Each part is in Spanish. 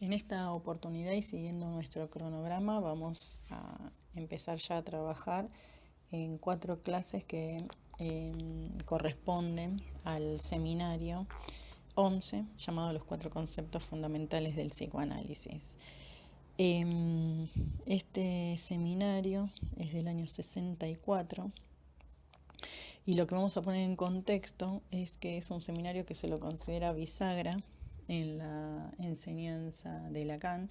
En esta oportunidad y siguiendo nuestro cronograma, vamos a empezar ya a trabajar en 4 clases que corresponden al seminario 11, llamado Los 4 conceptos fundamentales del psicoanálisis. Este seminario es del año 64 y lo que vamos a poner en contexto es que es un seminario que se lo considera bisagra en la enseñanza de Lacan.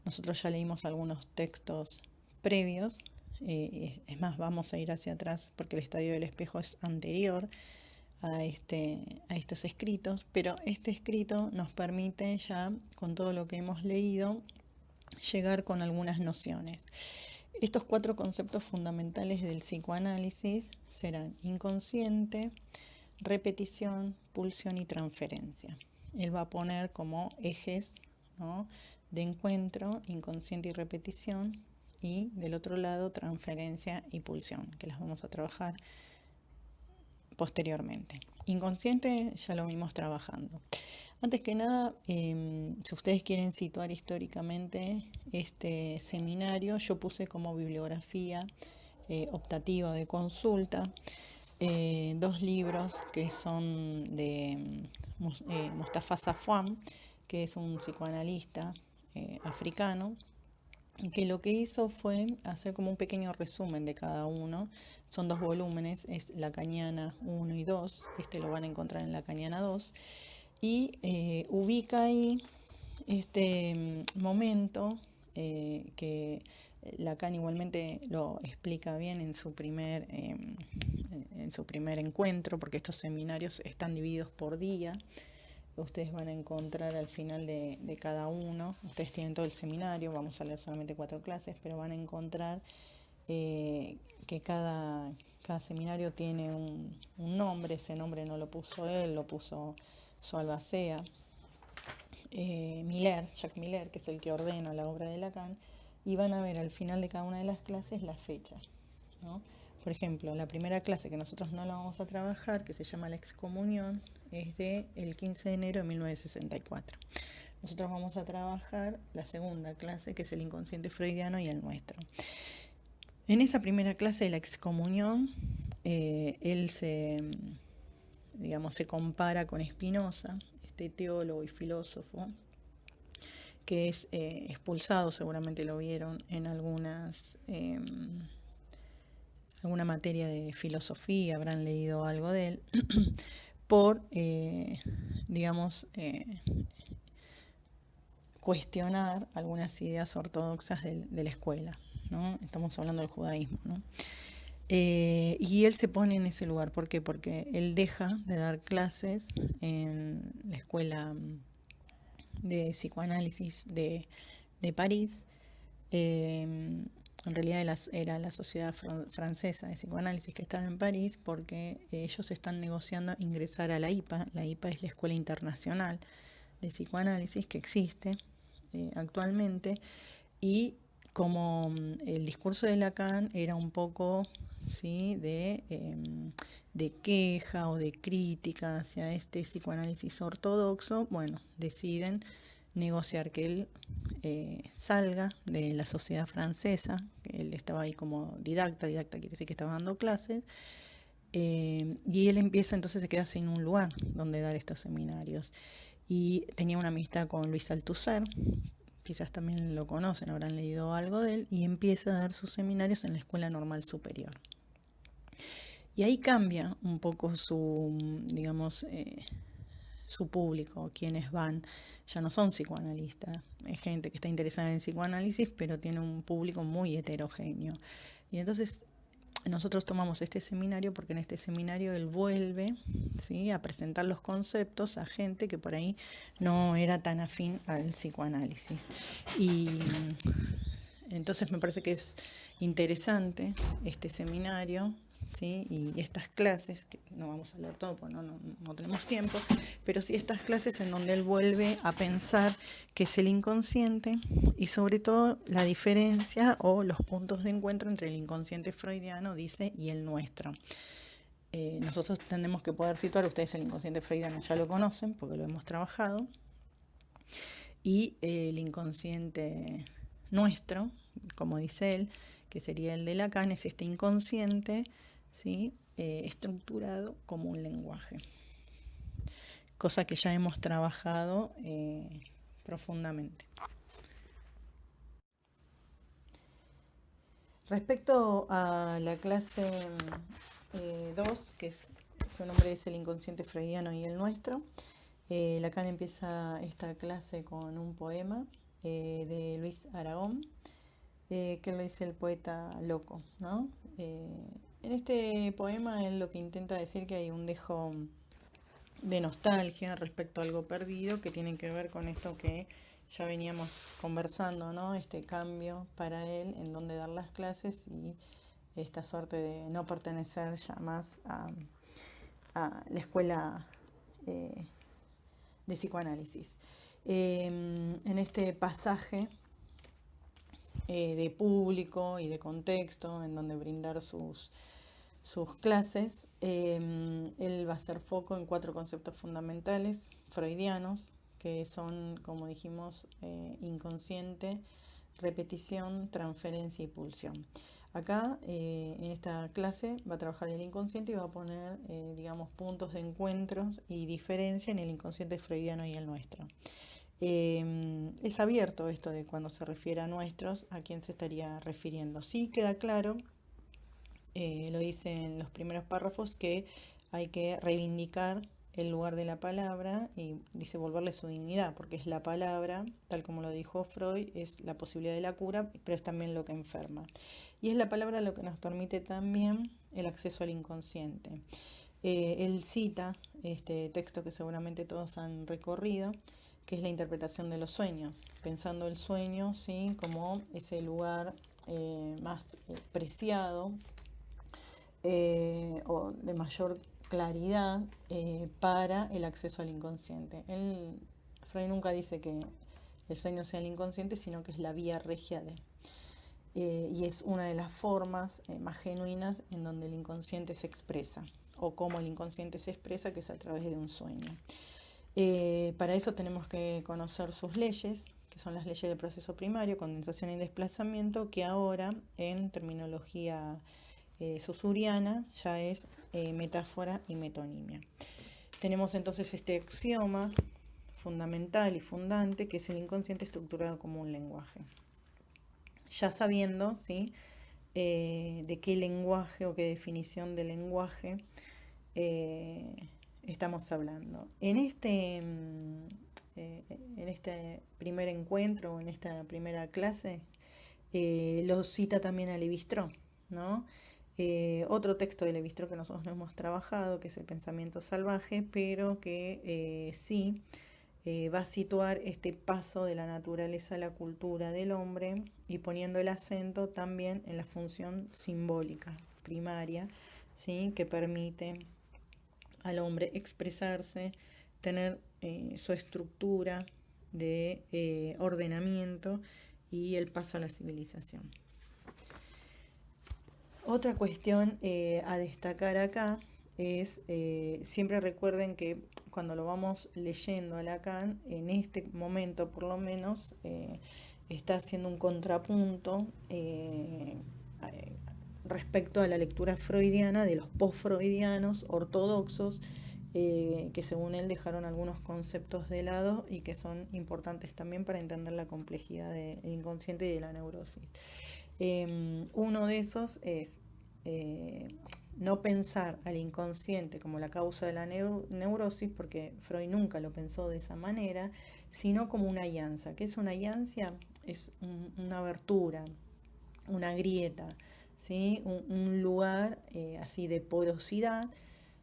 Nosotros ya leímos algunos textos previos, es más, vamos a ir hacia atrás porque el Estadio del Espejo es anterior a estos escritos, pero este escrito nos permite ya, con todo lo que hemos leído, llegar con algunas nociones. Estos 4 conceptos fundamentales del psicoanálisis serán inconsciente, repetición, pulsión y transferencia. Él va a poner como ejes, ¿no?, de encuentro, inconsciente y repetición, y del otro lado transferencia y pulsión, que las vamos a trabajar posteriormente. Inconsciente ya lo vimos trabajando. Antes que nada, si ustedes quieren situar históricamente este seminario, yo puse como bibliografía optativa de consulta 2 libros que son de Mustafa Safwan, que es un psicoanalista africano, que lo que hizo fue hacer como un pequeño resumen de cada uno. Son 2 volúmenes, es Lacaniana 1 y 2, este lo van a encontrar en Lacaniana 2, y ubica ahí este momento que Lacan igualmente lo explica bien en su primer encuentro, porque estos seminarios están divididos por día. Ustedes van a encontrar al final de cada uno, ustedes tienen todo el seminario, vamos a leer solamente 4 clases, pero van a encontrar que cada seminario tiene un nombre. Ese nombre no lo puso él, lo puso su albacea, Jacques Miller, que es el que ordena la obra de Lacan, y van a ver al final de cada una de las clases la fecha, ¿no? Por ejemplo, la primera clase que nosotros no la vamos a trabajar, que se llama la excomunión, es de el 15 de enero de 1964. Nosotros vamos a trabajar la segunda clase, que es el inconsciente freudiano y el nuestro. En esa primera clase de la excomunión, él se compara con Spinoza, este teólogo y filósofo, que es expulsado, seguramente lo vieron en alguna materia de filosofía, habrán leído algo de él, por, cuestionar algunas ideas ortodoxas de la escuela, ¿no? Estamos hablando del judaísmo, ¿no? Y él se pone en ese lugar. ¿Por qué? Porque él deja de dar clases en la escuela de psicoanálisis de París. En realidad era la Sociedad Francesa de Psicoanálisis que estaba en París, porque ellos están negociando ingresar a la IPA. La IPA es la Escuela Internacional de Psicoanálisis que existe actualmente, y como el discurso de Lacan era un poco, ¿sí?, de queja o de crítica hacia este psicoanálisis ortodoxo, bueno, deciden negociar que él salga de la sociedad francesa, que él estaba ahí como didacta quiere decir que estaba dando clases, y él empieza, entonces se queda sin un lugar donde dar estos seminarios. Y tenía una amistad con Luis Althusser, quizás también lo conocen, habrán leído algo de él, y empieza a dar sus seminarios en la Escuela Normal Superior. Y ahí cambia un poco su público, quienes van, ya no son psicoanalistas, es gente que está interesada en el psicoanálisis, pero tiene un público muy heterogéneo. Y entonces nosotros tomamos este seminario porque en este seminario él vuelve, ¿sí?, a presentar los conceptos a gente que por ahí no era tan afín al psicoanálisis. Y entonces me parece que es interesante este seminario, ¿sí?, y estas clases, que no vamos a leer todo porque no tenemos tiempo, pero sí estas clases en donde él vuelve a pensar qué es el inconsciente y sobre todo la diferencia o los puntos de encuentro entre el inconsciente freudiano, dice, y el nuestro. Nosotros tenemos que poder situar, ustedes el inconsciente freudiano ya lo conocen porque lo hemos trabajado, y el inconsciente nuestro, como dice él, que sería el de Lacan, es este inconsciente, ¿sí? Estructurado como un lenguaje, cosa que ya hemos trabajado profundamente. Respecto a la clase 2, que su nombre es el inconsciente freudiano y el nuestro, Lacan empieza esta clase con un poema de Luis Aragón, que lo dice el poeta loco, ¿no? En este poema él lo que intenta decir que hay un dejo de nostalgia respecto a algo perdido que tiene que ver con esto que ya veníamos conversando, ¿no? Este cambio para él en donde dar las clases y esta suerte de no pertenecer ya más a la escuela de psicoanálisis. En este pasaje de público y de contexto, en donde brindar sus clases, él va a hacer foco en 4 conceptos fundamentales freudianos, que son, como dijimos, inconsciente, repetición, transferencia y pulsión. Acá, en esta clase, va a trabajar el inconsciente y va a poner, digamos, puntos de encuentros y diferencia en el inconsciente freudiano y el nuestro. Es abierto esto de cuando se refiere a nuestros, a quién se estaría refiriendo. Sí queda claro, lo dice en los primeros párrafos, que hay que reivindicar el lugar de la palabra y dice volverle su dignidad, porque es la palabra, tal como lo dijo Freud, es la posibilidad de la cura, pero es también lo que enferma. Y es la palabra lo que nos permite también el acceso al inconsciente. Él cita este texto que seguramente todos han recorrido, que es la interpretación de los sueños, pensando el sueño, ¿sí?, como ese lugar más preciado o de mayor claridad para el acceso al inconsciente. Freud nunca dice que el sueño sea el inconsciente, sino que es la vía regia de. Y es una de las formas más genuinas en donde el inconsciente se expresa, o cómo el inconsciente se expresa, que es a través de un sueño. Para eso tenemos que conocer sus leyes, que son las leyes del proceso primario, condensación y desplazamiento, que ahora en terminología susuriana ya es metáfora y metonimia. Tenemos entonces este axioma fundamental y fundante, que es el inconsciente estructurado como un lenguaje. Ya sabiendo, ¿sí?, de qué lenguaje o qué definición de lenguaje estamos hablando. En este primer encuentro, en esta primera clase, lo cita también a Lévi-Strauss, ¿no? Otro texto de Lévi-Strauss que nosotros no hemos trabajado, que es El pensamiento salvaje, pero que sí va a situar este paso de la naturaleza a la cultura del hombre y poniendo el acento también en la función simbólica primaria, ¿sí?, que permite al hombre expresarse, tener su estructura de ordenamiento y el paso a la civilización. Otra cuestión a destacar acá es, siempre recuerden que cuando lo vamos leyendo a Lacan, en este momento por lo menos, está haciendo un contrapunto respecto a la lectura freudiana de los post-freudianos ortodoxos, que según él dejaron algunos conceptos de lado y que son importantes también para entender la complejidad del inconsciente y de la neurosis. Uno de esos es no pensar al inconsciente como la causa de la neurosis, porque Freud nunca lo pensó de esa manera, sino como una alianza. ¿Qué es una alianza? Es una abertura, una grieta, ¿sí?, un lugar así de porosidad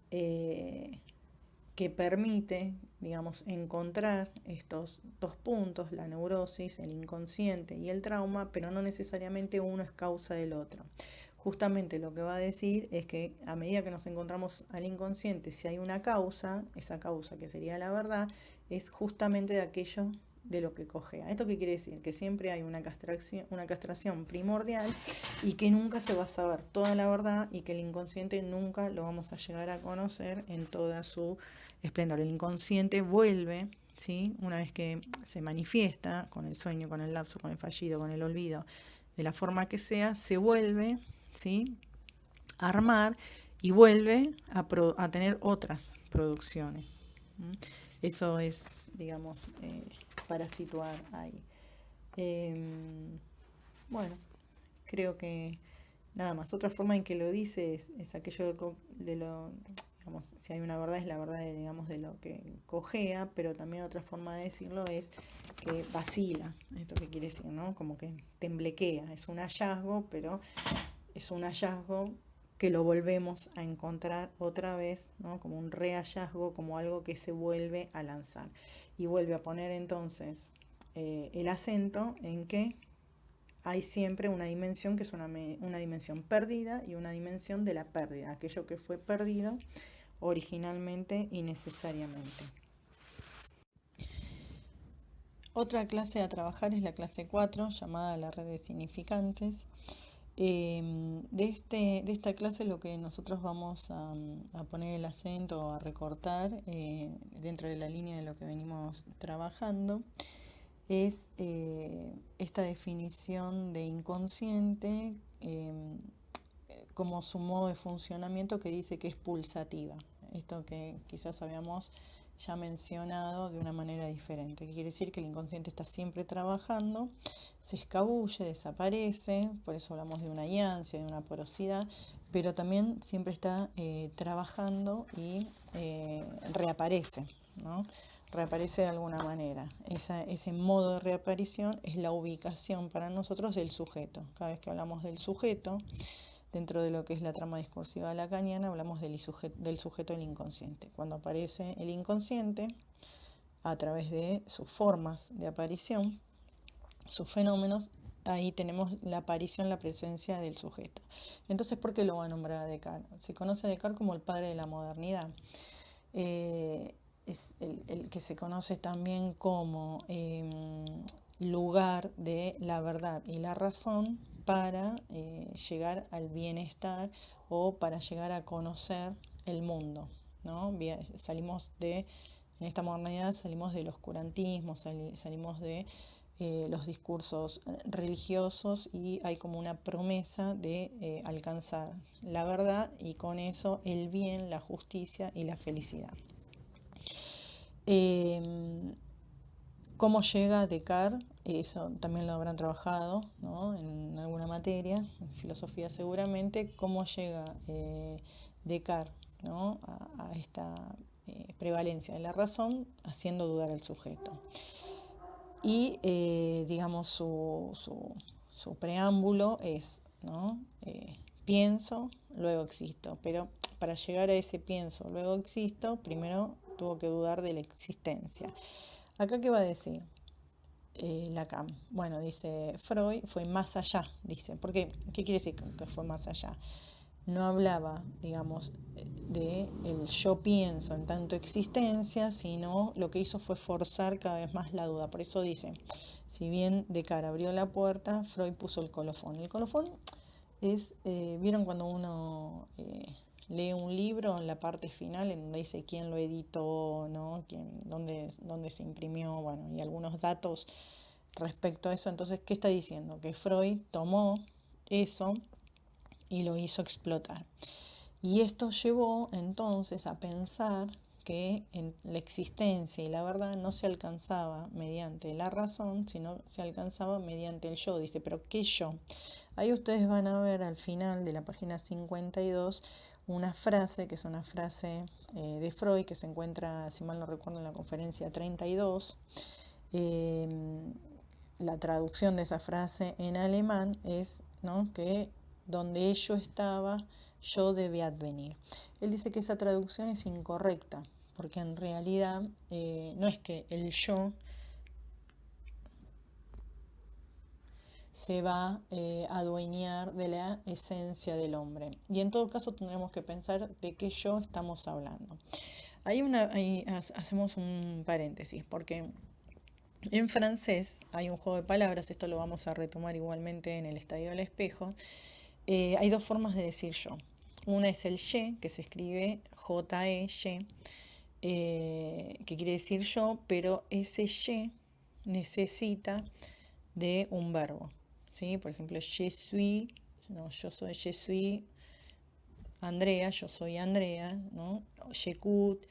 que permite, digamos, encontrar estos 2 puntos, la neurosis, el inconsciente y el trauma, pero no necesariamente uno es causa del otro. Justamente lo que va a decir es que a medida que nos encontramos al inconsciente, si hay una causa, esa causa que sería la verdad, es justamente de aquello de lo que cojea. ¿Esto qué quiere decir? Que siempre hay una castración primordial y que nunca se va a saber toda la verdad y que el inconsciente nunca lo vamos a llegar a conocer en toda su esplendor. El inconsciente vuelve, ¿sí? Una vez que se manifiesta con el sueño, con el lapso, con el fallido, con el olvido, de la forma que sea, se vuelve, ¿sí?, a armar y vuelve a tener otras producciones. Eso es, digamos, para situar ahí. Bueno, creo que nada más. Otra forma en que lo dice es aquello de lo, digamos, si hay una verdad es la verdad, digamos, de lo que cojea, pero también otra forma de decirlo es que vacila. ¿Esto qué quiere decir, no? Como que temblequea. Es un hallazgo, pero es un hallazgo que lo volvemos a encontrar otra vez, ¿no? Como un rehallazgo, como algo que se vuelve a lanzar. Y vuelve a poner entonces el acento en que hay siempre una dimensión que es una dimensión perdida y una dimensión de la pérdida, aquello que fue perdido originalmente y necesariamente. Otra clase a trabajar es la clase 4, llamada la red de significantes. De esta clase lo que nosotros vamos a poner el acento, a recortar dentro de la línea de lo que venimos trabajando, es esta definición de inconsciente como su modo de funcionamiento, que dice que es pulsativa. Esto que quizás habíamos ya mencionado de una manera diferente, que quiere decir que el inconsciente está siempre trabajando, se escabulle, desaparece, por eso hablamos de una iancia, de una porosidad, pero también siempre está trabajando y reaparece, ¿no? Reaparece de alguna manera. Ese modo de reaparición es la ubicación para nosotros del sujeto. Cada vez que hablamos del sujeto, dentro de lo que es la trama discursiva lacaniana, hablamos del sujeto del inconsciente. Cuando aparece el inconsciente, a través de sus formas de aparición, sus fenómenos, ahí tenemos la aparición, la presencia del sujeto. Entonces, ¿por qué lo va a nombrar a Descartes? Se conoce a Descartes como el padre de la modernidad. Es el que se conoce también como lugar de la verdad y la razón para llegar al bienestar o para llegar a conocer el mundo, ¿no? Salimos en esta modernidad salimos del oscurantismo, salimos de los discursos religiosos y hay como una promesa de alcanzar la verdad y con eso el bien, la justicia y la felicidad. ¿Cómo llega Descartes? Eso también lo habrán trabajado, ¿no?, en alguna materia, en filosofía seguramente. ¿Cómo llega Descartes, ¿no?, a esta prevalencia de la razón, haciendo dudar al sujeto? Y, digamos, su preámbulo es, ¿no?, pienso, luego existo. Pero para llegar a ese pienso, luego existo, primero tuvo que dudar de la existencia. ¿Acá qué va a decir Lacan? Bueno, dice Freud, fue más allá, dice. ¿Por qué? ¿Qué quiere decir que fue más allá? No hablaba, digamos, de el yo pienso en tanto existencia, sino lo que hizo fue forzar cada vez más la duda. Por eso dice, si bien Descartes abrió la puerta, Freud puso el colofón. El colofón es, ¿vieron cuando uno lee un libro en la parte final en donde dice quién lo editó, ¿no?, dónde se imprimió, bueno, y algunos datos respecto a eso? Entonces, ¿qué está diciendo? Que Freud tomó eso y lo hizo explotar. Y esto llevó entonces a pensar que en la existencia y la verdad no se alcanzaba mediante la razón, sino se alcanzaba mediante el yo. Dice, ¿pero qué yo? Ahí ustedes van a ver al final de la página 52 una frase, que es una frase de Freud, que se encuentra, si mal no recuerdo, en la conferencia 32. La traducción de esa frase en alemán es, ¿no?, que donde yo estaba, yo debía advenir. Él dice que esa traducción es incorrecta, porque en realidad no es que el yo se va a adueñar de la esencia del hombre. Y en todo caso tendremos que pensar de qué yo estamos hablando. Ahí hacemos un paréntesis, porque en francés hay un juego de palabras, esto lo vamos a retomar igualmente en el Estadio del Espejo. Hay dos formas de decir yo. Una es el ye, que se escribe J-E-Y, que quiere decir yo, pero ese je necesita de un verbo, ¿sí? Por ejemplo, je suis, no, yo soy, je suis Andrea, yo soy Andrea, ¿no? J'écoute,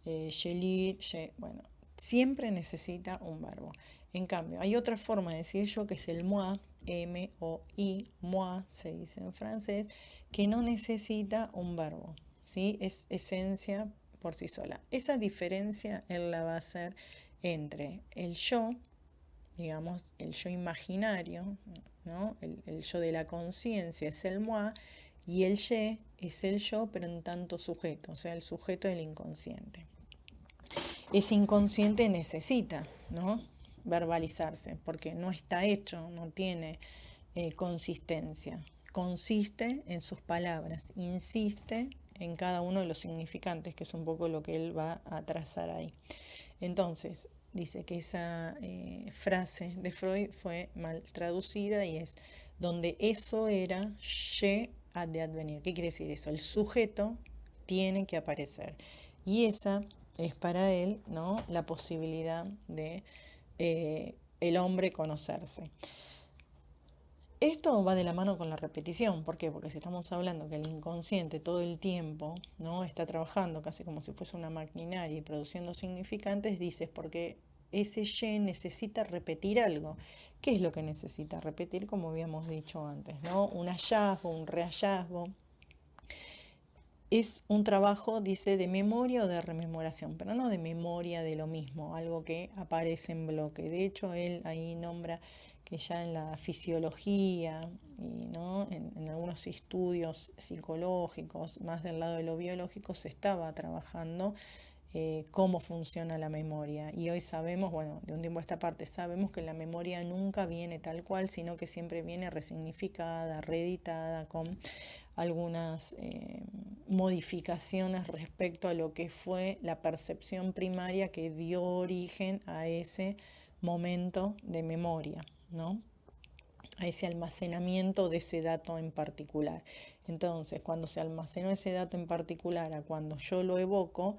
je lis, bueno, siempre necesita un verbo. En cambio, hay otra forma de decir yo que es el moi, M-O-I, moi, se dice en francés, que no necesita un verbo, ¿sí? Es esencia por sí sola. Esa diferencia él la va a hacer entre el yo, digamos, el yo imaginario, ¿no? El yo de la conciencia es el moi, y el je es el yo, pero en tanto sujeto, o sea, el sujeto del inconsciente. Ese inconsciente necesita, ¿no? Verbalizarse, porque no está hecho, no tiene consistencia. Consiste en sus palabras, insiste en cada uno de los significantes, que es un poco lo que él va a trazar ahí. Entonces, dice que esa frase de Freud fue mal traducida y es donde eso era, je ha de advenir. ¿Qué quiere decir eso? El sujeto tiene que aparecer. Y esa es para él, ¿no?, la posibilidad de el hombre conocerse. Esto va de la mano con la repetición. ¿Por qué? Porque si estamos hablando que el inconsciente todo el tiempo, ¿no?, está trabajando casi como si fuese una maquinaria y produciendo significantes, dices, porque ese ye necesita repetir algo. ¿Qué es lo que necesita repetir? Como habíamos dicho antes, ¿no? Un hallazgo, un rehallazgo. Es un trabajo, dice, de memoria o de rememoración, pero no de memoria de lo mismo, algo que aparece en bloque. De hecho, él ahí nombra que ya en la fisiología y, ¿no?, en algunos estudios psicológicos, más del lado de lo biológico, se estaba trabajando cómo funciona la memoria. Y hoy sabemos, bueno, de un tiempo a esta parte, sabemos que la memoria nunca viene tal cual, sino que siempre viene resignificada, reeditada, con algunas modificaciones respecto a lo que fue la percepción primaria que dio origen a ese momento de memoria, ¿no?, a ese almacenamiento de ese dato en particular. Entonces, cuando se almacenó ese dato en particular a cuando yo lo evoco,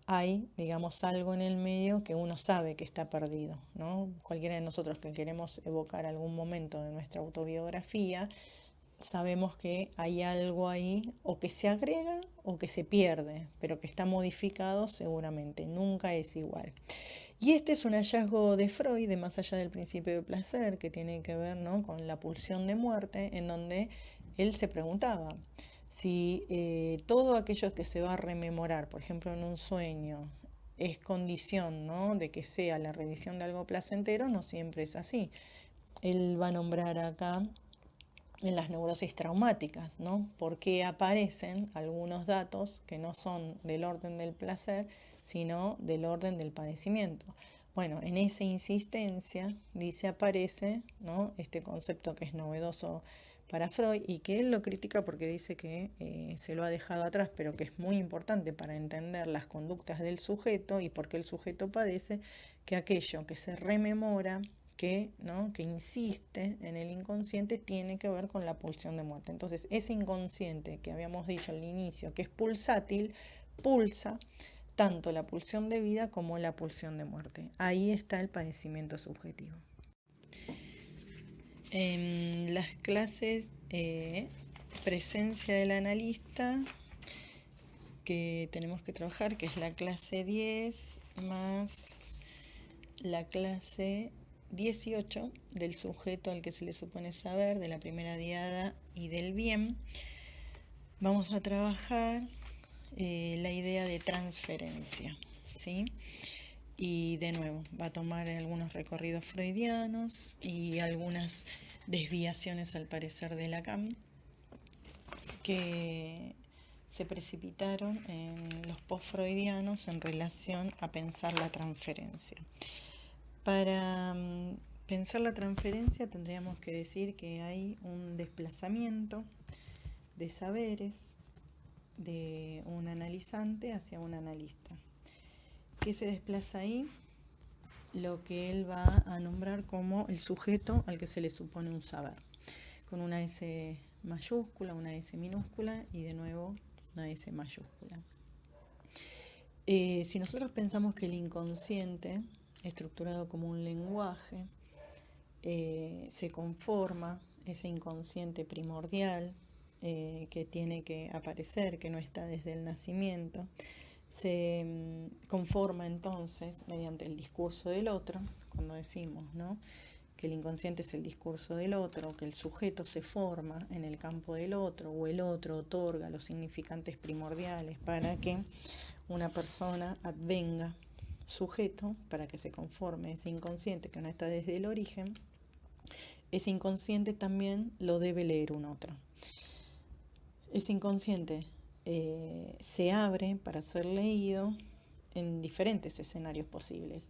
hay, digamos, algo en el medio que uno sabe que está perdido, ¿no? Cualquiera de nosotros que queremos evocar algún momento de nuestra autobiografía, sabemos que hay algo ahí o que se agrega o que se pierde, pero que está modificado seguramente, nunca es igual. Y este es un hallazgo de Freud, de Más allá del principio de placer, que tiene que ver, ¿no?, con la pulsión de muerte, en donde él se preguntaba si todo aquello que se va a rememorar, por ejemplo en un sueño, es condición, ¿no?, de que sea la reedición de algo placentero. No siempre es así. Él va a nombrar acá en las neurosis traumáticas, ¿no?, porque aparecen algunos datos que no son del orden del placer, sino del orden del padecimiento. Bueno, en esa insistencia, dice, aparece, ¿no?, este concepto que es novedoso para Freud y que él lo critica porque dice que se lo ha dejado atrás, pero que es muy importante para entender las conductas del sujeto y por qué el sujeto padece, que aquello que se rememora, que, ¿no?, que insiste en el inconsciente, tiene que ver con la pulsión de muerte. Entonces, ese inconsciente que habíamos dicho al inicio, que es pulsátil, pulsa tanto la pulsión de vida como la pulsión de muerte. Ahí está el padecimiento subjetivo. En las clases presencia del analista que tenemos que trabajar, que es la clase 10 más la clase 18 del sujeto al que se le supone saber, de la primera diada y del bien, vamos a trabajar la idea de transferencia, ¿sí? Y de nuevo, va a tomar algunos recorridos freudianos y algunas desviaciones al parecer de Lacan que se precipitaron en los post-freudianos en relación a pensar la transferencia. Para pensar la transferencia tendríamos que decir que hay un desplazamiento de saberes de un analizante hacia un analista. ¿Qué se desplaza ahí? Lo que él va a nombrar como el sujeto al que se le supone un saber, con una S mayúscula, una S minúscula y de nuevo una S mayúscula. Si nosotros pensamos que el inconsciente, estructurado como un lenguaje, se conforma, ese inconsciente primordial que tiene que aparecer, que no está desde el nacimiento, se conforma entonces mediante el discurso del otro, cuando decimos, ¿no?, que el inconsciente es el discurso del otro, que el sujeto se forma en el campo del otro, o el otro otorga los significantes primordiales para que una persona advenga sujeto, para que se conforme ese inconsciente que no está desde el origen. Ese inconsciente también lo debe leer un otro. Ese inconsciente se abre para ser leído en diferentes escenarios posibles.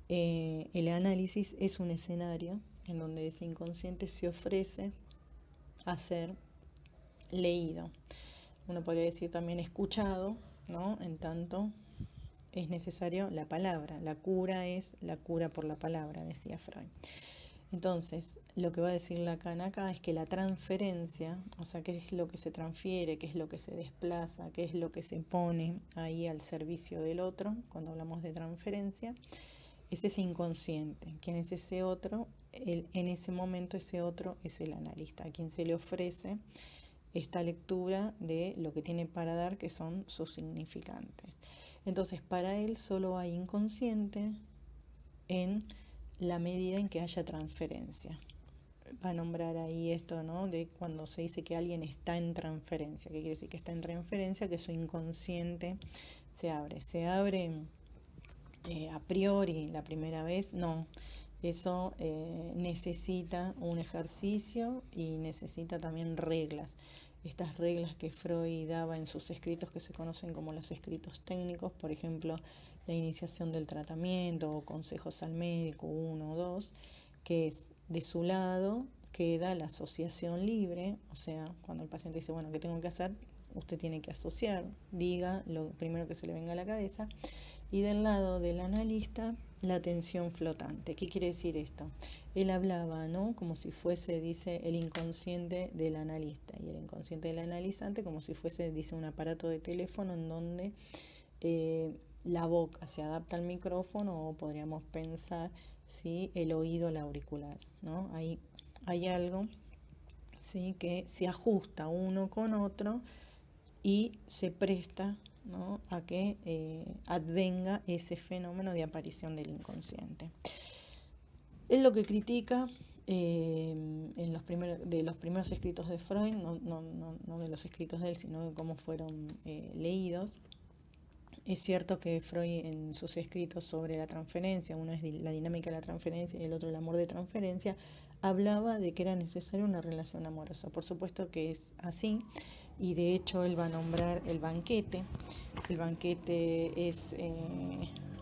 El análisis es un escenario en donde ese inconsciente se ofrece a ser leído. Uno podría decir también escuchado, ¿no? En tanto es necesario la palabra. La cura es la cura por la palabra, decía Freud. Entonces, lo que va a decir Lacan acá es que la transferencia, o sea, qué es lo que se transfiere, qué es lo que se desplaza, qué es lo que se pone ahí al servicio del otro, cuando hablamos de transferencia, es ese inconsciente. ¿Quién es ese otro? En ese momento ese otro es el analista, a quien se le ofrece esta lectura de lo que tiene para dar, que son sus significantes. Entonces, para él solo hay inconsciente en la medida en que haya transferencia. Va a nombrar ahí esto, ¿no?, de cuando se dice que alguien está en transferencia. ¿Qué quiere decir? Que está en transferencia, que su inconsciente se abre. ¿Se abre a priori la primera vez? No. Eso necesita un ejercicio y necesita también reglas. Estas reglas que Freud daba en sus escritos, que se conocen como los escritos técnicos, por ejemplo, la iniciación del tratamiento o consejos al médico 1 o 2, que es de su lado queda la asociación libre, o sea, cuando el paciente dice, bueno, ¿qué tengo que hacer? Usted tiene que asociar, diga lo primero que se le venga a la cabeza. Y del lado del analista, la atención flotante. ¿Qué quiere decir esto? Él hablaba, ¿no?, como si fuese, dice, el inconsciente del analista, y el inconsciente del analizante como si fuese, dice, un aparato de teléfono en donde la boca se adapta al micrófono, o podríamos pensar, ¿sí?, el oído al auricular, ¿no? Ahí hay algo, ¿sí?, que se ajusta uno con otro y se presta, ¿no?, a que advenga ese fenómeno de aparición del inconsciente. Él lo que critica de los primeros escritos de Freud, no de los escritos de él, sino de cómo fueron leídos. Es cierto que Freud en sus escritos sobre la transferencia, uno es la dinámica de la transferencia y el otro el amor de transferencia, hablaba de que era necesaria una relación amorosa. Por supuesto que es así, y de hecho él va a nombrar el banquete. El banquete es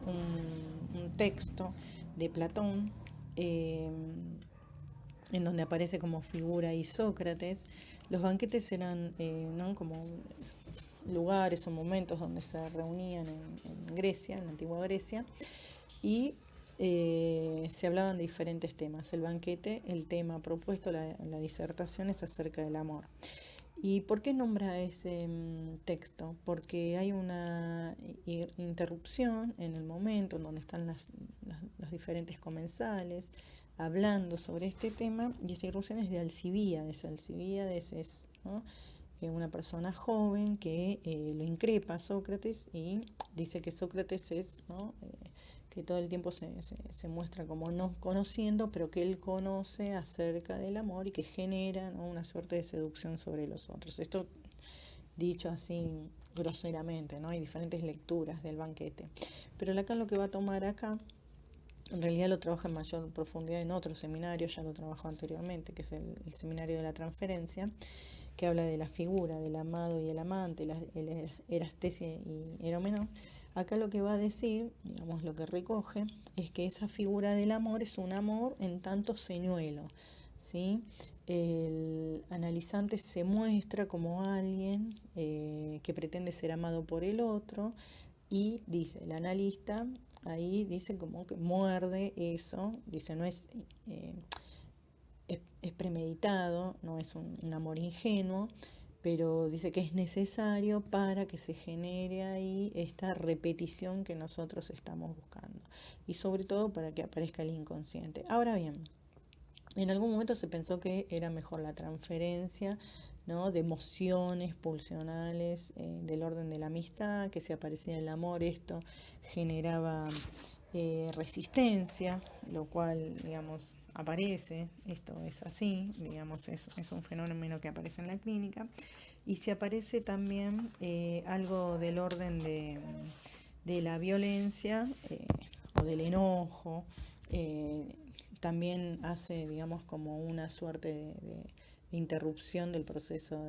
un texto de Platón en donde aparece como figura ahí Sócrates. Los banquetes eran ¿no?, como lugares o momentos donde se reunían en Grecia, en la antigua Grecia, y se hablaban de diferentes temas. El banquete, el tema propuesto, la disertación es acerca del amor. ¿Y por qué nombra ese texto? Porque hay una interrupción en el momento en donde están los diferentes comensales hablando sobre este tema, y esta irrupción es de Alcibíades. Alcibíades es, ¿no?, una persona joven que lo increpa a Sócrates y dice que Sócrates es, ¿no?, que todo el tiempo se muestra como no conociendo, pero que él conoce acerca del amor y que genera, ¿no?, una suerte de seducción sobre los otros. Esto dicho así groseramente, ¿no? Hay diferentes lecturas del banquete. Pero Lacan lo que va a tomar acá, en realidad lo trabaja en mayor profundidad en otro seminario, ya lo trabajó anteriormente, que es el seminario de la transferencia, que habla de la figura del amado y el amante, el erastesia y eromenos. Acá lo que va a decir, digamos, lo que recoge, es que esa figura del amor es un amor en tanto señuelo, ¿sí? El analizante se muestra como alguien que pretende ser amado por el otro, y dice, el analista ahí dice como que muerde eso, dice, no es... es premeditado, no es un amor ingenuo, pero dice que es necesario para que se genere ahí esta repetición que nosotros estamos buscando y sobre todo para que aparezca el inconsciente. Ahora bien, en algún momento se pensó que era mejor la transferencia, ¿no?, de emociones pulsionales del orden de la amistad, que si aparecía el amor esto generaba resistencia, lo cual, digamos, aparece, esto es así, digamos, es un fenómeno que aparece en la clínica, y si aparece también algo del orden de la violencia o del enojo, también hace, digamos, como una suerte de interrupción del proceso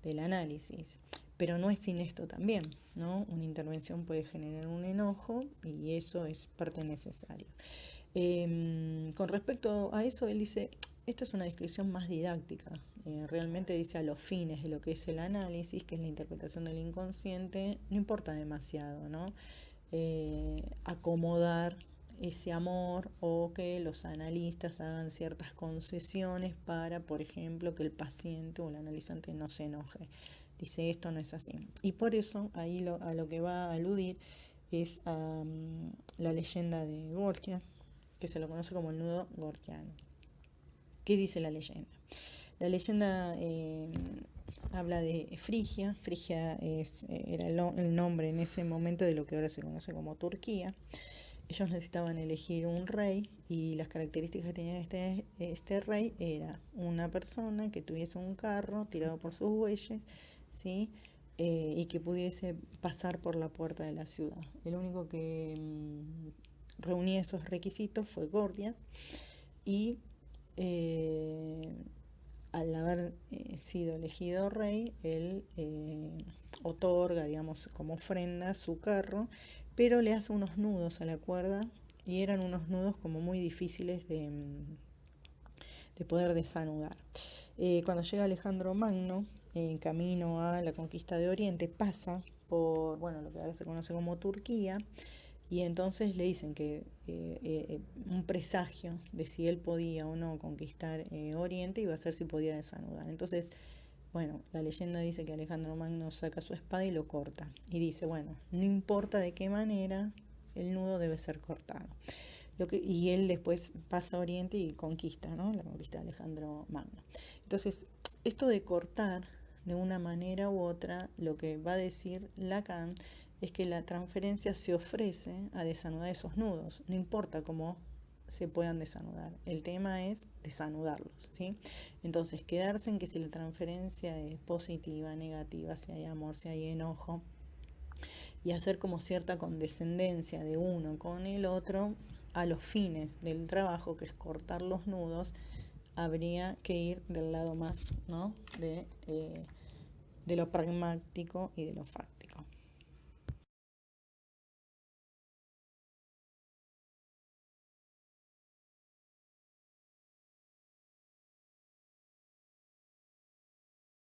del análisis. Pero no es sin esto también, ¿no? Una intervención puede generar un enojo y eso es parte necesaria. Con respecto a eso, él dice, esto es una descripción más didáctica. Realmente dice a los fines de lo que es el análisis, que es la interpretación del inconsciente, no importa demasiado, ¿no? Acomodar ese amor o que los analistas hagan ciertas concesiones para, por ejemplo, que el paciente o el analizante no se enoje. Dice, esto no es así. Y por eso, ahí a lo que va a aludir es a la leyenda de Gorgia, que se lo conoce como el nudo gorgiano. ¿Qué dice la leyenda? La leyenda habla de Frigia. Frigia era el nombre en ese momento de lo que ahora se conoce como Turquía. Ellos necesitaban elegir un rey y las características que tenía este rey era una persona que tuviese un carro tirado por sus bueyes, ¿sí? Y que pudiese pasar por la puerta de la ciudad. El único que reunía esos requisitos fue Gordias y al haber sido elegido rey, él otorga, digamos, como ofrenda su carro, pero le hace unos nudos a la cuerda y eran unos nudos como muy difíciles de poder desanudar. Cuando llega Alejandro Magno, en camino a la conquista de Oriente, pasa por, bueno, lo que ahora se conoce como Turquía, y entonces le dicen que un presagio de si él podía o no conquistar Oriente iba a ser si podía desanudar. Entonces, bueno, la leyenda dice que Alejandro Magno saca su espada y lo corta. Y dice, bueno, no importa de qué manera, el nudo debe ser cortado. Y él después pasa a Oriente y conquista, ¿no? La conquista de Alejandro Magno. Entonces, esto de cortar de una manera u otra, lo que va a decir Lacan es que la transferencia se ofrece a desanudar esos nudos, no importa cómo se puedan desanudar, el tema es desanudarlos, ¿sí? Entonces, quedarse en que si la transferencia es positiva, negativa, si hay amor, si hay enojo, y hacer como cierta condescendencia de uno con el otro, a los fines del trabajo, que es cortar los nudos, habría que ir del lado más, ¿no?, de lo pragmático y de lo fáctico.